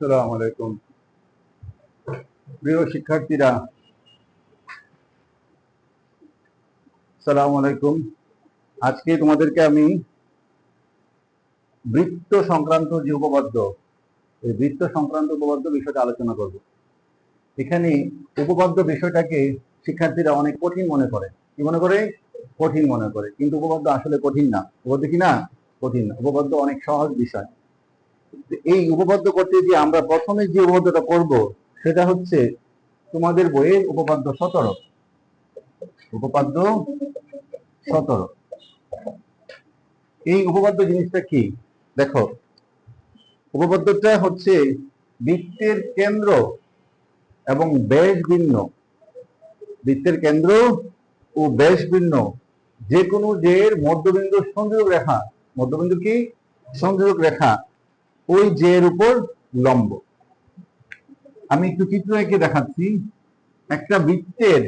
আসসালামু আলাইকুম প্রিয় শিক্ষার্থীরা। আসসালামু আলাইকুম। আজকে তোমাদেরকে আমি বৃত্ত সংক্রান্ত যে উপপাদ্য, এই বৃত্ত সংক্রান্ত উপপাদ্য বিষয়টা আলোচনা করব। এখানে উপপাদ্য বিষয়টাকে শিক্ষার্থীরা অনেক কঠিন মনে করে। কি মনে করে? কঠিন মনে করে। কিন্তু উপপাদ্য আসলে কঠিন না। উপপাদ্য কি না? কঠিন না। উপপাদ্য অনেক সহজ বিষয়। এই উপপাদ্য করতে গিয়ে আমরা প্রথমে যে উপপাদ্যটা করব সেটা হচ্ছে তোমাদের বইয়ের উপপাদ্য 17। উপপাদ্য 17। এই উপপাদ্য জিনিসটা কি? দেখো, উপপাদ্যটা হচ্ছে বৃত্তের কেন্দ্র এবং ব্যাস ভিন্ন, বৃত্তের কেন্দ্র ও ব্যাস ভিন্ন যে কোনো জের মধ্যবিন্দু সংযোগ রেখা, মধ্যবিন্দু কি? সংযোগ রেখা ওই জের উপর লম্ব। আমি একটু চিত্র এঁকে দেখাচ্ছি। একটা বৃত্তের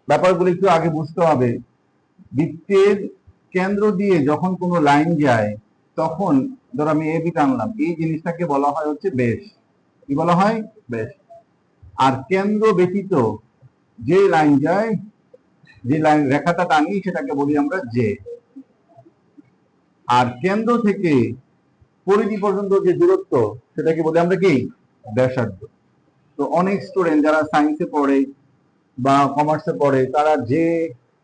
ব্যাপারগুলো একটু আগে বুঝতে হবে। বৃত্তের কেন্দ্র দিয়ে যখন কোনো লাইন যায় তখন ধর আমি এবি টানলাম, এই জিনিসটাকে বলা হয় হচ্ছে ব্যাস। কি বলা হয়? ব্যাস। আর কেন্দ্র ব্যতীত যে লাইন যায়, যে লাইন রেখাটা টানি সেটাকে বলি আমরা জে। আর কেন্দ্র থেকে পরিধি পর্যন্ত যে দূরত্ব সেটাকে বলি আমরা কি? ব্যাসার্ধ। তো অনেক স্টুডেন্ট যারা সায়েন্সে পড়ে বা কমার্সে পড়ে তারা যে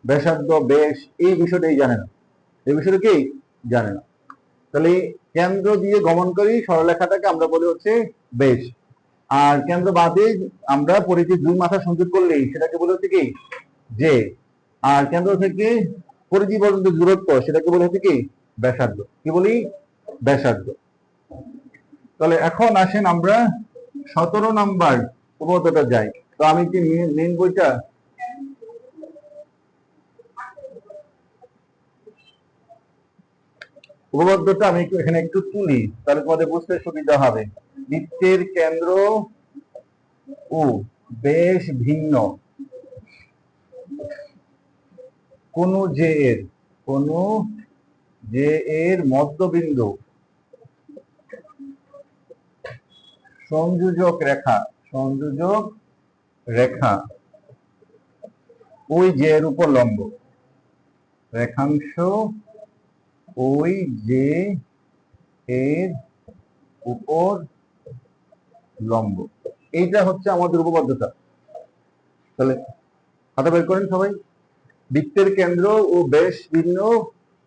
ব্যাসার্ধ ব্যাস এই বিষয়টাই জানে না। এই বিষয়টা কি জানে না। তাহলে কেন্দ্র দিয়ে গমনকারী সরলরেখাটাকে আমরা বলি হচ্ছে ব্যাস। আর কেন্দ্র বাদে আমরা পরিধির দুই মাথা সংযোগ করলেই সেটাকে বলি হচ্ছে কি? জে। আর কেন্দ্র থেকে পরিধি পর্যন্ত দূরত্ব সেটাকে বলি হচ্ছে কি? ব্যাসার্ধ। কি বলি? ব্যাসার্ধ। তাহলে এখন আসেন আমরা 17 নাম্বার উপপাদ্যটা যাই। তো আমি কি মেন বইটা উপপাদ্যটা আমি এখানে একটু তুলি, তাহলে তোমাদের বুঝতে সুবিধা হবে। বৃত্তের কেন্দ্র ও ব্যাস ভিন্ন কোন জে এর মধ্যবিন্দু সংযোজক রেখা ওই জে এর উপর লম্ব। রেখাংশ ওই জে এর উপর লম্ব। এইটা হচ্ছে আমাদের উপপাদ্যটা। তাহলে হাতে বের করেন সবাই। বৃত্তের কেন্দ্র ও ব্যাস ভিন্ন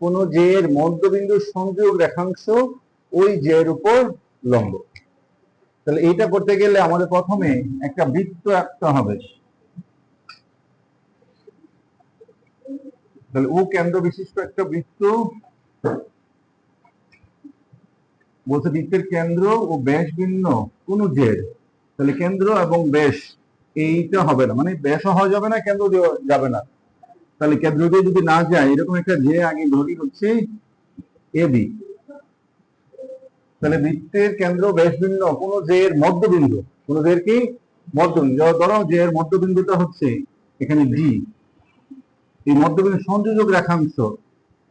কোন জে এর মধ্যবিন্দু সংযোগ রেখাংশ ওই জে এর উপর লম্ব। তাহলে এইটা করতে গেলে আমাদের প্রথমে একটা বৃত্ত আঁকতে হবে। তাহলে ও কেন্দ্র বিশিষ্ট একটা বৃত্ত বলতে বৃত্তের কেন্দ্র ও ব্যাস ভিন্ন কোন জের। তাহলে কেন্দ্র এবং ব্যাস এইটা হবে না, মানে ব্যাসও হওয়া যাবে না, কেন্দ্র দিয়ে যাবে না। তাহলে কেন্দ্র দিয়ে যদি না যায় এরকম একটা জে আগে ধরি হচ্ছে এবি। তাহলে বৃত্তের কেন্দ্র ব্যাস ভিন্ন কোন জের মধ্যবিন্দু, কোন জের কি? মধ্যবিন্দু। ধরো জের মধ্যবিন্দুটা হচ্ছে এখানে ডি। এই মধ্যবিন্দু সংযোজক রেখাংশ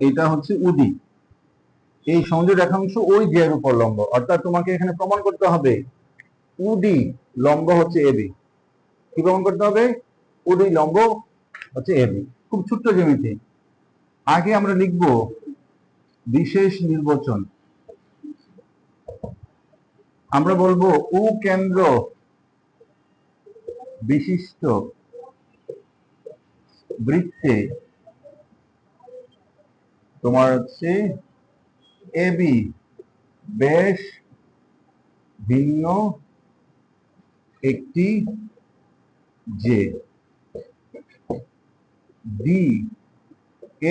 এটা হচ্ছে উডি। এই সংযোগ রেখাংশ ওই জে এর উপর লম্ব। অর্থাৎ তোমাকে এখানে প্রমাণ করতে হবে উডি লম্ব হচ্ছে এবি। কি প্রমাণ করতে হবে? উডি লম্ব হচ্ছে এবি। খুব ছোট্ট জ্যামিতি। আগে আমরা লিখব বিশেষ নির্বাচন। আমরা বলবো ও কেন্দ্র বিশিষ্ট বৃত্তে তোমার হচ্ছে এবি ব্যাস ভিন্ন একটি জে। ডি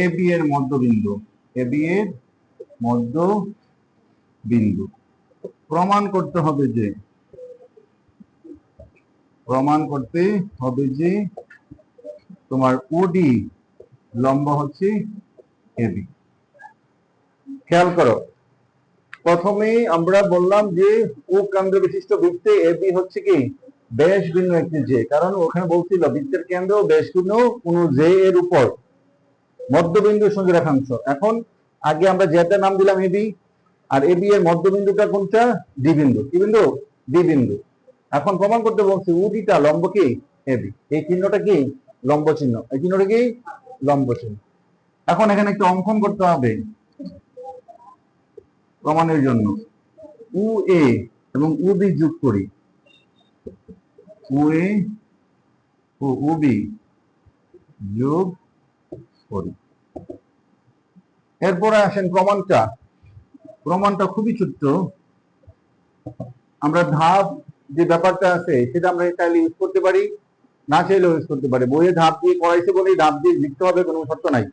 এবি এর মধ্যবিন্দু, এবি এর মধ্যবিন্দু। প্রমাণ করতে হবে যে তোমার ওডি লম্ব হচ্ছে এবি। খেয়াল করো, প্রথমেই আমরা বললাম যে ও কেন্দ্র বিশিষ্ট বৃত্তে এবি হচ্ছে কি? ব্যাস ভিন্ন একটি জে। কারণ ওখানে বলছিল বৃত্তের কেন্দ্র ব্যাস ভিন্ন কোন জে এর উপর মধ্যবিন্দু সংযোগ রেখাংশ। এখন আগে আমরা জেটার নাম দিলাম এবি, আর এবি এর মধ্যবিন্দুটা কোনটা? ডি বিন্দু। কি বিন্দু? ডি বিন্দু। এখন প্রমাণ করতে বলছি উডিটা লম্ব কি এবি, এই চিহ্নটা কি লম্ব চিহ্ন, এই চিহ্নটা কি লম্ব চিহ্ন। এখন এখানে একটা অঙ্কন করতে হবে প্রমাণের জন্য। উ এ এবং উ বি যোগ করি, উ এ ও উ বি যোগ করি। এরপরে আসেন প্রমাণটা। প্রমাণটা খুবই ছোট্ট। আমরা ধাপ যে ব্যাপারটা আছে সেটা আমরা চাইলে ইউজ করতে পারি, না চাইলেও ইউজ করতে পারি। বইয়ে ধাপ দিয়ে করাইছে বলে ধাপ দিয়ে লিখতে হবে কোনো শর্ত নাই।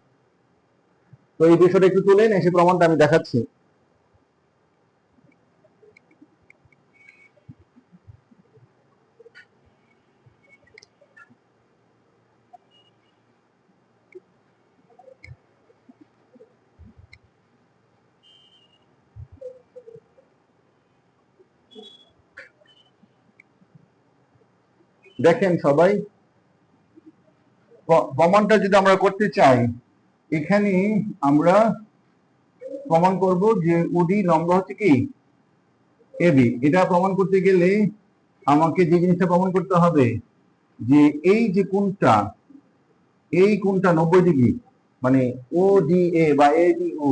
তো এই বিষয়টা একটু তুলেন, এসে প্রমাণটা আমি দেখাচ্ছি। দেখেন সবাই, প্রমাণটা যদি আমরা করতে চাই, এখানে আমরা প্রমাণ করব যে উডি লম্ব হচ্ছে কি এবি। এটা প্রমাণ করতে গেলে আমাকে যে জিনিসটা প্রমাণ করতে হবে যে এই যে কোণটা, এই কোণটা 90 ডিগ্রি, মানে ও ডি এ বা এ ডি ও,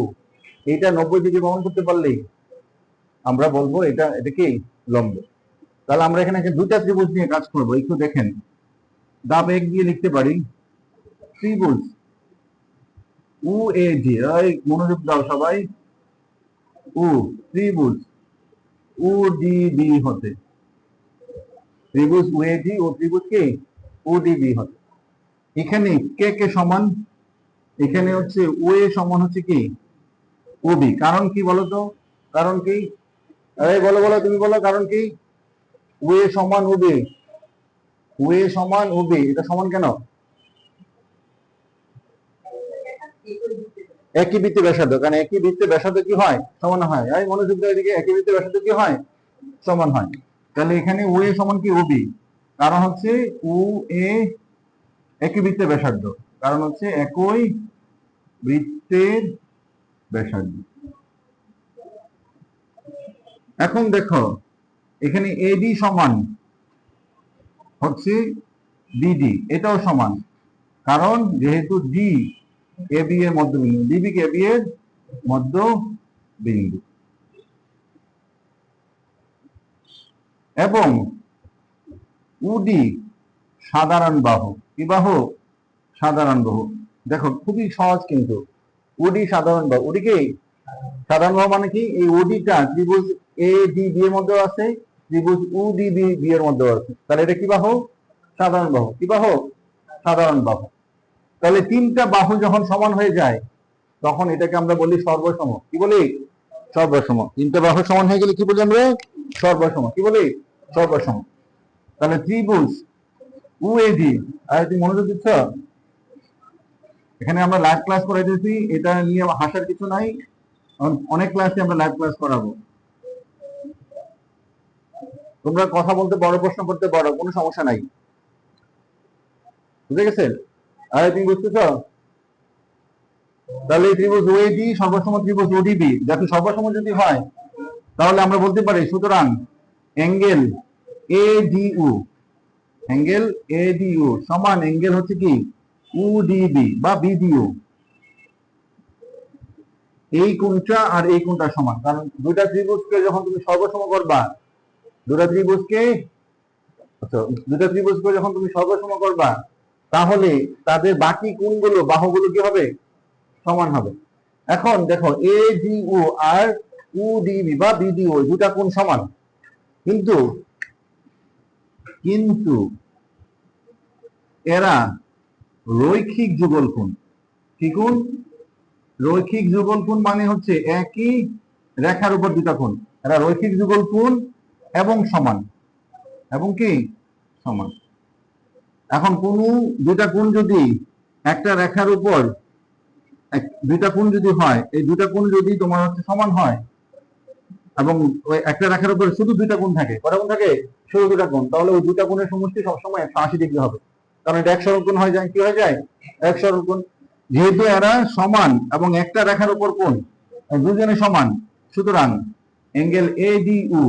এটা 90 ডিগ্রি প্রমাণ করতে পারলেই আমরা বলবো এটা এটা কি লম্ব। তাহলে আমরা এখানে দুইটা ত্রিভুজ নিয়ে কাজ করবো। একটু দেখেন, ধাপ 1 দিয়ে লিখতে পারি ত্রিভুজ উ এ ডি, মনোযোগ দাও সবাই, উ ত্রিভুজ ও ডি বি হতে, ত্রিভুজ ও এ ডি ও ত্রিভুজ কি ও ডি বি হতে। এখানে কে কে সমান, এখানে হচ্ছে ও এ সমান হচ্ছে কি ও বি। কারণ কি বলতো, কারণ কি, এই বলো বলো, তুমি বলো কারণ কি। ও এ সমান ও বি, ও এ সমান ও বি, এটা সমান কেন? একই বৃত্তে ব্যাসার্ধ, কারণ একই বৃত্তে ব্যাসার্ধ কি হয় সমান হয়। এই মনোযোগ দাও এদিকে, একই বৃত্তে ব্যাসার্ধ কি হয় সমান হয়। তাহলে এখানে ও এ সমান কি ও বি, কারণ হচ্ছে ও এ একই বৃত্তের ব্যাসার্ধ, কারণ হচ্ছে একই বৃত্তের ব্যাসার্ধ। এখন দেখো এখানে এডি সমান হচ্ছে বিডি, এটাও সমান, কারণ যেহেতু ডি এ বি এর মধ্যবিন্দু, ডিবি কে বি এর মধ্যবিন্দু। এবং উডি সাধারণ বাহু, কি বাহু? সাধারণ বাহু। দেখো খুবই সহজ কিন্তু, উডি সাধারণ বাহু। উডি কি সাধারণ বাহু মানে কি, এই উডিটা ত্রিভুজ এ ডি বি এর মধ্যে আছে, ত্রিভুজ উ ডি বি বি এর মধ্যে আছে, তাহলে এটা কি বাহু? সাধারণ বাহু। কি বাহু? সাধারণ বাহু। তাহলে তিনটা বাহু যখন সমান হয়ে যায় তখন এটাকে আমরা বলি সর্বসম। কি বলি? সর্বসম। তিনটা বাহু সমান হয়ে গেলে কি বলি আমরা? সর্বসম। কি বলি? সর্বসম। তাহলে ত্রিভুজ উ এ ডি, আর তুমি মনোযোগ দিচ্ছ? এখানে আমরা লাইভ ক্লাস করাইতেছি, এটা নিয়ে হাসার কিছু নাই। অনেক ক্লাসে আমরা লাইভ ক্লাস করাবো, তোমরা কথা বলতে বড়, প্রশ্ন করতে বড়, কোনো সমস্যা নাই। বুঝে গেছেন? আর তুমি বুঝতেছ? তাহলে ত্রিভুজ ওএডি সর্বসম ত্রিভুজ ওডিবি, যাতে সর্বসম যদি হয় তাহলে আমরা বলতে পারি সুতরাং অ্যাঙ্গেল এডিউ, অ্যাঙ্গেল এডিউ সমান অ্যাঙ্গেল হচ্ছে কি ইউডিবি বা বিডিউ। এই কোণটা আর এই কোণটা সমান, কারণ দুইটা ত্রিভুজকে যখন তুমি সর্বসম করবা, দুটা ত্রিভুজকে, আচ্ছা দুটা ত্রিভুজকে যখন তুমি সর্বসম করবা তাহলে তাদের বাকি কোণগুলো, বাহুগুলো কি হবে? সমান হবে। এখন দেখো এ ডি ও আর উ ডিবি বা বিডিও দুটা কোণ সমান, কিন্তু কিন্তু এরা রৈখিক যুগল কোণ। কি কোণ? রৈখিক যুগল কোণ মানে হচ্ছে একই রেখার উপর দুটা কোণ, এরা রৈখিক যুগল কোণ এবং সমান, এবং কি সমান। এখন কোন দুটা কোণ যদি একটা রেখার উপর, দুইটা কোণ যদি হয়, এই দুটা কোণ যদি তোমার হচ্ছে সমান হয় এবং ওই একটা রেখার উপর শুধু দুইটা কোণ থাকে, কটা কোণ থাকে? শুধু দুটা কোণ, তাহলে ওই দুটা কোণের সমষ্টি সবসময় 180 ডিগ্রি হবে, কারণ এটা এক সরল কোণ হয়ে যায়। কি হয়ে যায়? এক সরল কোণ। যেহেতু এরা সমান এবং একটা রেখার উপর কোণ দুজনে সমান, সুতরাং অ্যাঙ্গেল এডিউ,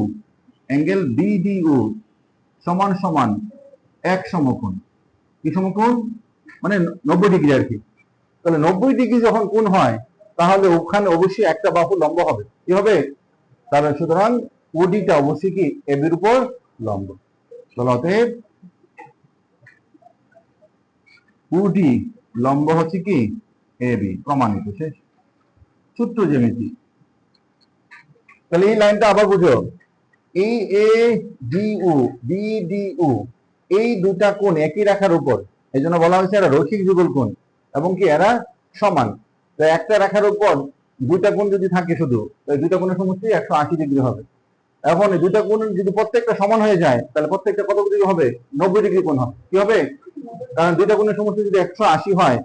অ্যাঙ্গেল বিডিও সমান সমান এক সমকোণ। কি সমকোণ? মানে 90 ডিগ্রি আর কি। তাহলে 90 ডিগ্রি যখন কোণ হয় তাহলে ওখানে অবশ্যই একটা বাহু লম্ব হবে। কি হবে? তাহলে সুতরাং ওডিটা অবশ্যই কি এবির উপর লম্ব। তাহলে অতএব ওডি লম্ব হচ্ছে কি এবি, প্রমাণিত। শেষ। সূত্র জ্যামিতি। তাহলে এই লাইনটা আবার বুঝো, এই এ ডিউ বিডিউ এই দুটা কোণ একই রেখার উপর, এই জন্য বলা হয়েছে এরা রৈখিক যুগল কোণ এবং কি এরা সমান। তো একটা রেখার উপর দুইটা কোণ যদি থাকে শুধু, দুইটা কোণের সমষ্টি 180 ডিগ্রি হবে। এখন এই দুইটা কোণ যদি প্রত্যেকটা সমান হয়ে যায় তাহলে প্রত্যেকটা কত ডিগ্রি হবে? 90 ডিগ্রি কোণ হবে। কি হবে? কারণ দুইটা কোণের সমষ্টি যদি 180 হয়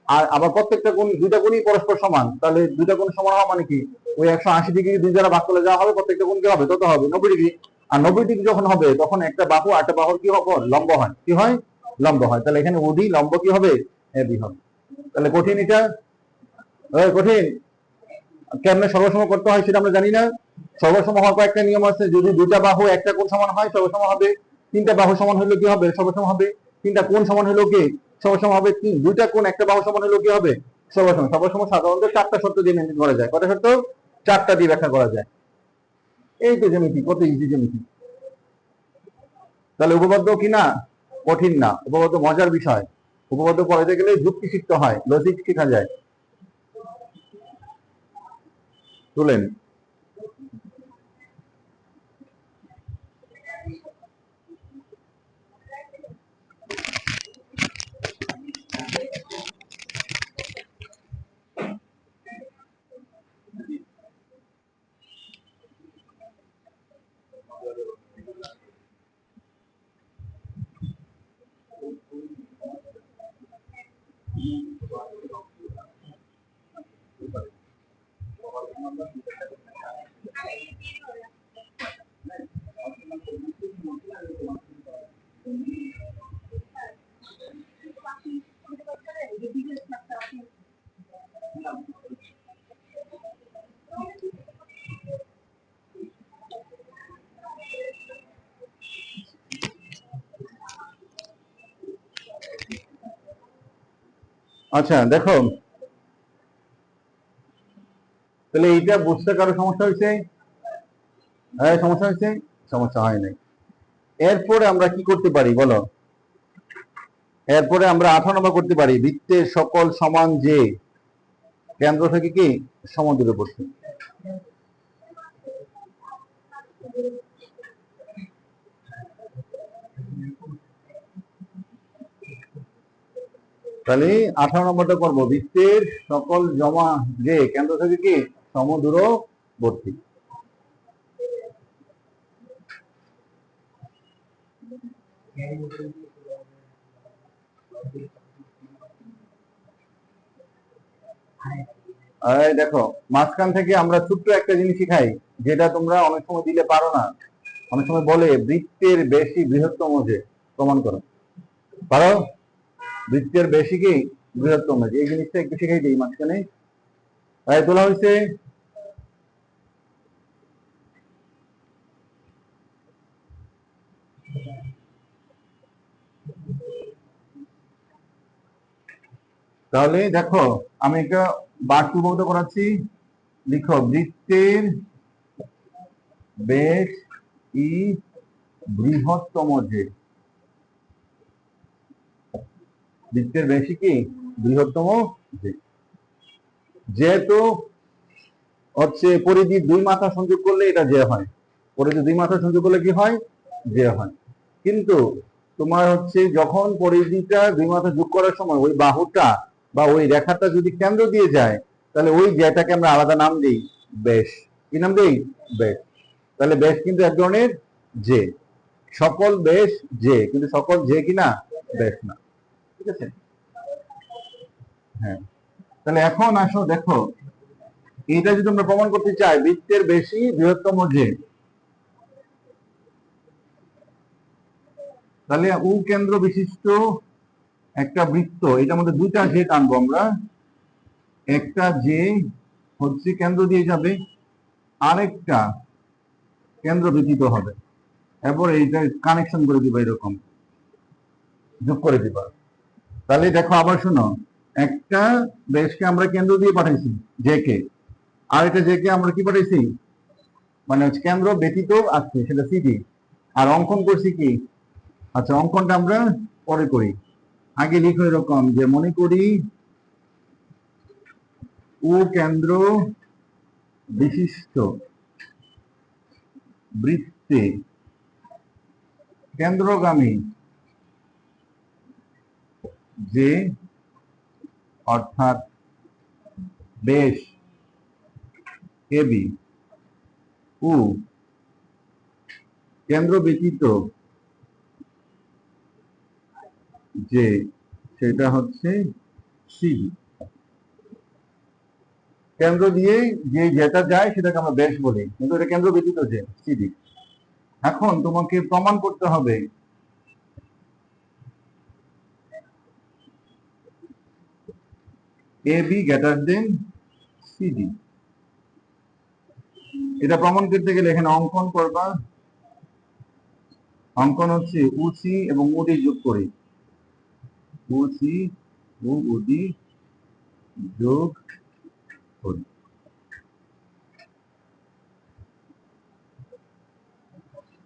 আর আবার প্রত্যেকটা কোণ, দুইটা কোণই পরস্পর সমান, তাহলে দুইটা কোণ সমান হওয়া মানে কি ওই 180 ডিগ্রি দুই দ্বারা ভাগ করলে যা হবে প্রত্যেকটা কোণ কি হবে? তত হবে 90 ডিগ্রি। আর 90 ডিগ্রি যখন হবে তখন একটা বাহু আরেকটা বাহুর কি হবে? লম্ব হয়। কি হয়? লম্ব হয়। তাহলে এখানে ওডি লম্ব কি হবে? এবি হবে। তাহলে কঠিন এটা? কঠিন। কেমনে সর্বসম করতে হয় সেটা আমরা জানি না। সর্বসম হওয়ার কয়েকটা নিয়ম আছে। যদি দুইটা বাহু একটা কোণ সমান হয় সর্বসম হবে। তিনটা বাহু সমান হলে কি হবে? সর্বসম হবে। তিনটা কোণ সমান হলো কি সর্বসম হবে। দুইটা কোণ একটা বাহু সমান হলো কি হবে? সর্বসম। সর্বসম সাধারণত 4টা শর্ত দিয়ে মেনটেন করা যায়। কয়টা শর্ত? 4টা দিয়ে ব্যাখ্যা করা যায়। এই তো জ্যামিতি, কত ইজি জ্যামিতি। তাহলে উপপাদ্য কি না? কঠিন না। উপপাদ্য মজার বিষয়। উপপাদ্য পড়াতে গেলে যুক্তি শিখতে হয়, লজিক শেখা যায়। তুলেন। আচ্ছা দেখো, তাহলে এইটা বুঝতে কারো সমস্যা হয়েছে? সমস্যা হয়েছে? সমস্যা হয় নাই। এরপরে আমরা কি করতে পারি বলো? এরপরে আমরা 18 নম্বর করতে পারি, বৃত্তের সকল সমান যে কেন্দ্র থেকে কি সমদূরবর্তী। তাহলে 18 নম্বরটা করবো, বৃত্তের সকল জমা যে কেন্দ্র থেকে কি সমদূরবর্তী। দেখো, মাঝখান থেকে আমরা ছোট্ট একটা জিনিস শিখাই যেটা তোমরা অনেক সময় দিলে পারো না। অনেক সময় বলে বৃত্তের বেশি বৃহত্তম যে, প্রমাণ করো। পারো? বৃত্তের বেশি কি বৃহত্তম যে, এই জিনিসটা একটু শিখাই দিই মাঝখানে। তোলা হয়েছে। তাহলে দেখো, আমি একটা বাক্য উপপাদ্য করাচ্ছি। লিখো, বৃত্তের বেশ ই বৃহত্তম যে। বৃত্তের বেশি কি বৃহত্তম যে। যেহেতু হচ্ছে পরিধি দুই মাথা সংযোগ করলে এটা যে হয়। পরিধি দুই মাথা সংযোগ করলে কি হয়? যে হয়। কিন্তু তোমার হচ্ছে যখন পরিধিটা দুই মাথা যোগ করার সময় ওই বাহুটা বা ওই রেখাটা যদি কেন্দ্র দিয়ে যায় তাহলে ওই যেটাকে আমরা আলাদা নাম দিই ব্যাস। কি নাম দিই? ব্যাস। তাহলে ব্যাস কিন্তু এক ধরনের যে। সকল ব্যাস যে, কিন্তু সকল যে কিনা ব্যাস না। ঠিক আছে? হ্যাঁ। তাহলে এখন আসো দেখো, এটা যদি আমরা প্রমাণ করতে চাই বৃত্তের বেশি বৃহত্তম যে, তাহলে উ কেন্দ্র বিশিষ্ট একটা বৃত্ত, এটার মধ্যে দুইটা যে টানবো আমরা। একটা যে হচ্ছে কেন্দ্র দিয়ে যাবে, আরেকটা কেন্দ্র ব্যতীত হবে। এরপর এইটা কানেকশন করে দিবা, এরকম যোগ করে দিবা। তাহলে দেখো আবার শোনো, একটা বেশকে আমরা কেন্দ্র দিয়ে পাঠাইছি জে কে, আর এটা জে কে আমরা কি পাঠাইছি, মানে হচ্ছে কেন্দ্র ব্যতীত আছে সেটা সিডি, আর অঙ্কন করছি কি, আচ্ছা অঙ্কনটা আমরা পরে করি, আগে লিখো এরকম যে মনে করি ও কেন্দ্র বিশিষ্ট বৃত্তে কেন্দ্রগামী যে অর্থাৎ বেশ এবি ও কেন্দ্র ব্যতীত যে সেটা হচ্ছে সিডি। কেন্দ্র দিয়ে যে যেটা যায় সেটাকে আমরা বেশ বলি, কিন্তু এটা কেন্দ্র ব্যতীত যে সিডি। এখন তোমাকে প্রমাণ করতে হবে এবি গ্রেটার দেন সিডি। এটা প্রমাণ করতে গেলে এখানে অঙ্কন করবা, অঙ্কন হচ্ছে উসি এবং উডি যোগ করি, উসি ও উডি যোগ করি।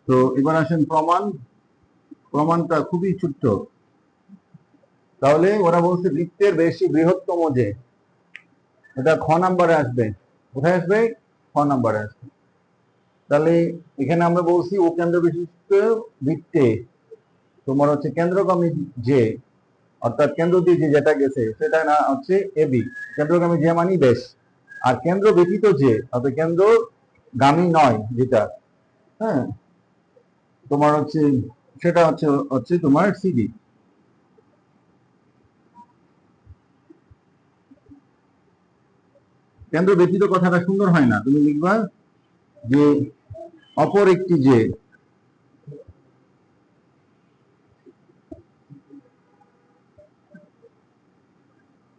তো এবার আসেন প্রমাণ, প্রমাণটা খুবই ছোট্ট। তাহলে ওরা বলছে বৃত্তের বেশি বৃহত্তম যে, এটা খ নাম্বারে আসবে, কোথায় আসবে, খ নাম্বারে আসবে। তাহলে এখানে আমরা বলছি ও কেন্দ্র বিশিষ্ট বৃত্তে তোমার হচ্ছে কেন্দ্রগামী যে, অর্থাৎ কেন্দ্র দিয়ে যে যেটা গেছে সেটা না হচ্ছে এবি, কেন্দ্রগামী যে মানি বেশ, আর কেন্দ্র ব্যতীত যে অর্থাৎ কেন্দ্রগামী নয় যেটা, হ্যাঁ তোমার হচ্ছে সেটা হচ্ছে হচ্ছে তোমার সিডি। কেন্দ্র ব্যতীত কথাটা সুন্দর হয় না, তুমি লিখবা যে অপর একটি যে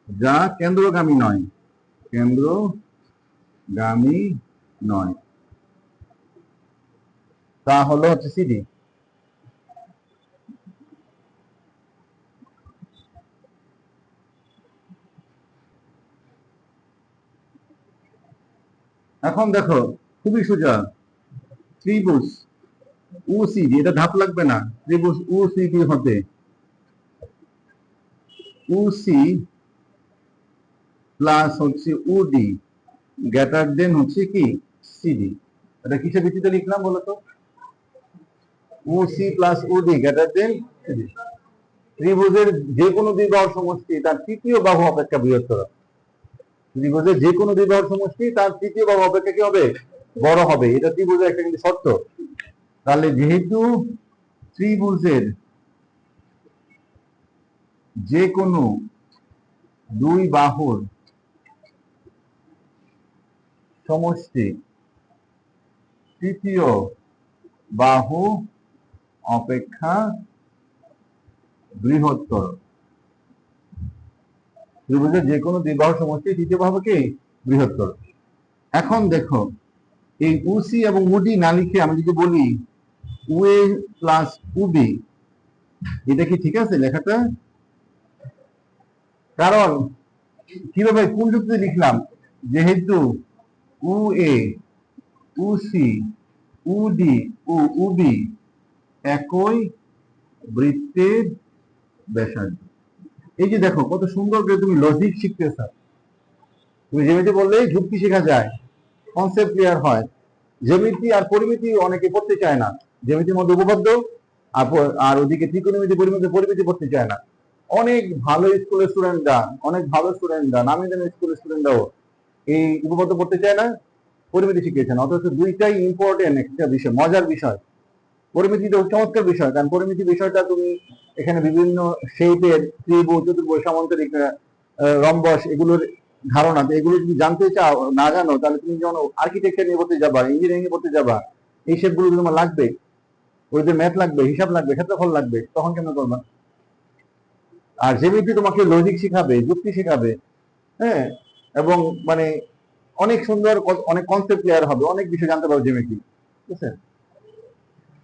যা কেন্দ্রগামী নয়, কেন্দ্রগামী নয়, তা হলো হচ্ছে সিডি। এখন দেখো খুবই সোজা, ত্রিভুজ ওসিডি, এটা ধাপ লাগবে না, ত্রিভুজ ওসিডি হতে ওসি প্লাস হচ্ছে ওডি গ্রেটার দেন হচ্ছে কি সিডি। এটা কিসের ভিত্তিতে লিখলাম বলতো, ওসি প্লাস ওডি গ্রেটার দেন সিডি। ত্রিভুজের যে কোনো দুই বাহুর সমষ্টি তার তৃতীয় বাহু অপেক্ষা বৃহত্তর, ত্রিভুজের যে কোনো দুই বাহুর সমষ্টি তার তৃতীয় বাহু অপেক্ষা কি হবে, বড় হবে, এটা ত্রিভুজের একটা কিন্তু শর্ত। তাহলে যেহেতু ত্রিভুজের যে কোনো দুই বাহুর সমষ্টি তৃতীয় বাহু অপেক্ষা বৃহত্তর, ত্রিভুজের যে কোনো দুই বাহুর সমষ্টি তৃতীয় বাহু কি বৃহত্তর। এখন দেখো এই উসি এবং উডি না লিখে আমি যদি বলি উএ প্লাস উবি, এটা কি ঠিক আছে লেখাটা? কারণ কিভাবে কোন যুক্তিতে লিখলাম, যেহেতু উ এ উসি উডি ও উবি একই বৃত্তের ব্যাসার্ধ। এই যে দেখো কত সুন্দর করে তুমি লজিক শিখতেছ, তুমি জ্যামিতি বললেই যুক্তি শেখা যায়, কনসেপ্ট ক্লিয়ার হয়। জ্যামিতি আর পরিমিতি অনেকে পড়তে চায় না, জ্যামিতির মধ্যে উপপাদ্য আর ওদিকে ত্রিকোণমিতি পরিমিতি পড়তে চায় না। অনেক ভালো স্কুলের স্টুডেন্টরা, অনেক ভালো স্টুডেন্টরা, নামি দামি স্কুলের স্টুডেন্টরাও এই উপপাদ্য পড়তে চায় না, পরিমিতি শিখিয়েছেন। অথচ দুইটাই ইম্পর্টেন্ট একটা বিষয়, মজার বিষয়। পরিমিতি তো চমৎকার বিষয়, কারণ পরিমিতি বিষয়টা তুমি এখানে বিভিন্ন শেপের ত্রিভুজ, চতুর্ভুজ, সামান্তরিক, রম্বস এগুলোর ধারণা, এগুলো যদি জানতে চাও না জানো তাহলে তুমি যখন আর্কিটেকচার নিয়ে পড়তে যাবা, ইঞ্জিনিয়ারিং নিয়ে পড়তে যাবা, এই শেপগুলো তোমার লাগবে, ওইদের ম্যাথ লাগবে, হিসাব লাগবে, ক্ষেত্রফল লাগবে, তখন কেমন করবা? আর জ্যামিতি তোমাকে লজিক শিখাবে, যুক্তি শিখাবে, হ্যাঁ, এবং মানে অনেক সুন্দর, অনেক কনসেপ্ট ক্লিয়ার হবে, অনেক বিষয় জানতে পারবে জ্যামিতি, ঠিক আছে।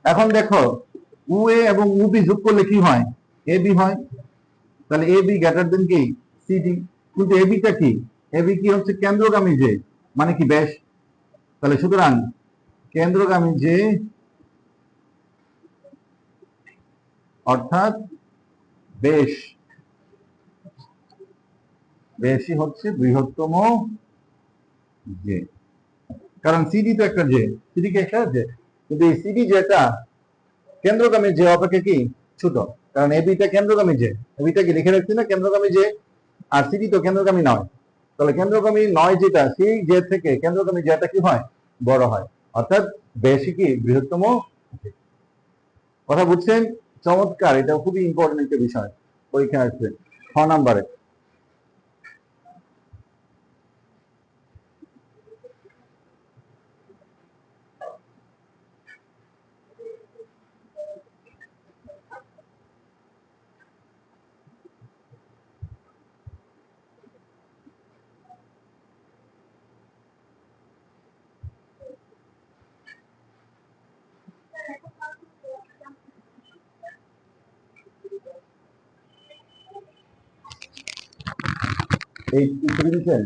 এখন দেখো উ এ এবং উ বি যোগ করলে কি হয়, এ বি হয়। তাহলে এ বি গ্রেটার দেন কি সিডি। কিন্তু এ বিটা কি, এ বি কি হচ্ছে কেন্দ্রগামী যে, মানে কি ব্যাস। তাহলে সুতরাং কেন্দ্রগামী যে অর্থাৎ বেশ, বেশই হচ্ছে বৃহত্তম যে, কারণ সিডি তো একটা যে, সিডি কি একটা যে, কিন্তু এই সিডি যেটা কেন্দ্রগামী যে অপেক্ষা কি ছোট, কারণ এবিটা কেন্দ্রগামী যে, এবিটা কি লিখে রাখছি না কেন্দ্রগামী যে, আর সিডি তো কেন্দ্রগামী নয়। তাহলে কেন্দ্রগামী নয় যেটা, সেই যে থেকে কেন্দ্রগামী যেটা কি হয় বড় হয়, অর্থাৎ বেশি কি বৃহত্তম। কথা বুঝছেন? চমৎকার, এটা খুবই ইম্পর্টেন্ট একটা বিষয়, পরীক্ষা আসছে 6 নম্বরে। এই উত্তরে দিচ্ছেন